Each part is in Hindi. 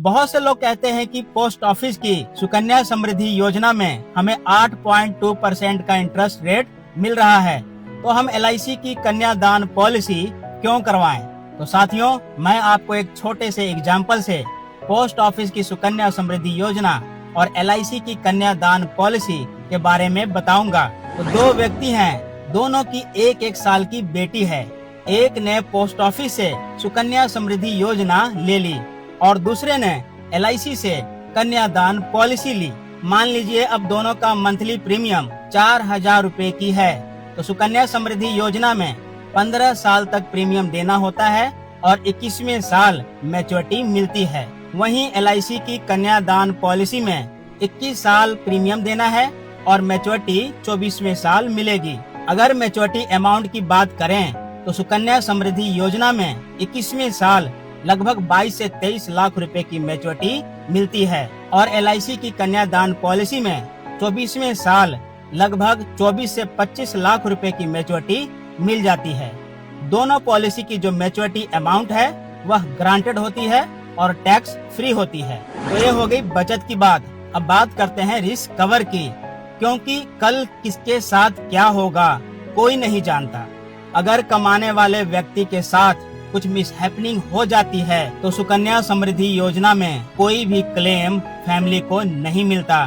बहुत से लोग कहते हैं कि पोस्ट ऑफिस की सुकन्या समृद्धि योजना में हमें 8.2% का इंटरेस्ट रेट मिल रहा है, तो हम LIC की कन्यादान पॉलिसी क्यों करवाएं? तो साथियों, मैं आपको एक छोटे से एग्जाम्पल से पोस्ट ऑफिस की सुकन्या समृद्धि योजना और LIC की कन्यादान पॉलिसी के बारे में बताऊंगा। तो दो व्यक्ति हैं, दोनों की एक साल की बेटी है। एक ने पोस्ट ऑफिस से सुकन्या समृद्धि योजना ले ली और दूसरे ने LIC से कन्यादान पॉलिसी ली। मान लीजिए अब दोनों का मंथली प्रीमियम 4,000 रूपए की है। तो सुकन्या समृद्धि योजना में 15 साल तक प्रीमियम देना होता है और 21वें साल मैच्योरिटी मिलती है। वहीं LIC की कन्यादान पॉलिसी में 21 साल प्रीमियम देना है और मैच्योरिटी 24वें साल मिलेगी। अगर मैच्योरिटी अमाउंट की बात करें तो सुकन्या समृद्धि योजना में 21वें साल लगभग 22 से 23 लाख रुपए की मैच्योरिटी मिलती है और LIC की कन्यादान पॉलिसी में 24वें साल लगभग 24 से 25 लाख रुपए की मैच्योरिटी मिल जाती है। दोनों पॉलिसी की जो मैच्योरिटी अमाउंट है वह ग्रांटेड होती है और टैक्स फ्री होती है। तो ये हो गई बचत की बात। अब बात करते हैं रिस्क कवर की, क्योंकि कल किसके साथ क्या होगा कोई नहीं जानता। अगर कमाने वाले व्यक्ति के साथ कुछ मिसहैपनिंग हो जाती है तो सुकन्या समृद्धि योजना में कोई भी क्लेम फैमिली को नहीं मिलता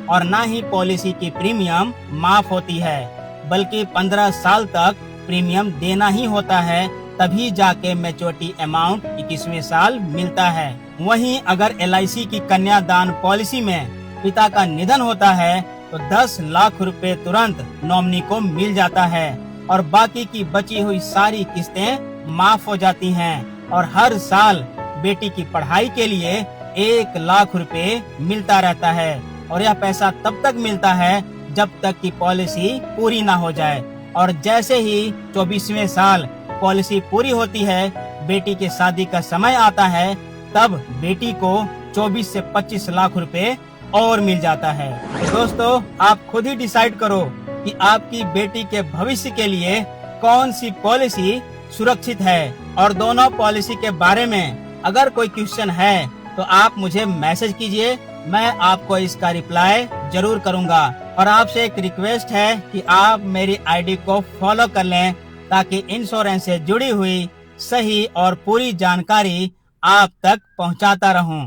और न ही पॉलिसी की प्रीमियम माफ होती है, बल्कि 15 साल तक प्रीमियम देना ही होता है, तभी जाके मैच्योरिटी अमाउंट 21वें साल मिलता है। वहीं अगर LIC की कन्यादान पॉलिसी में पिता का निधन होता है तो 10 लाख रुपए तुरंत नॉमिनी को मिल जाता है और बाकी की बची हुई सारी किस्तें माफ हो जाती हैं और हर साल बेटी की पढ़ाई के लिए 1 लाख रुपए मिलता रहता है और यह पैसा तब तक मिलता है जब तक कि पॉलिसी पूरी ना हो जाए। और जैसे ही 24वें साल पॉलिसी पूरी होती है, बेटी के शादी का समय आता है, तब बेटी को 24 से 25 लाख रुपए और मिल जाता है। तो दोस्तों, आप खुद ही डिसाइड करो कि आपकी बेटी के भविष्य के लिए कौन सी पॉलिसी सुरक्षित है। और दोनों पॉलिसी के बारे में अगर कोई क्वेश्चन है तो आप मुझे मैसेज कीजिए, मैं आपको इसका रिप्लाई जरूर करूंगा। और आपसे एक रिक्वेस्ट है कि आप मेरी ID को फॉलो कर लें ताकि इंश्योरेंस से जुड़ी हुई सही और पूरी जानकारी आप तक पहुंचाता रहूं।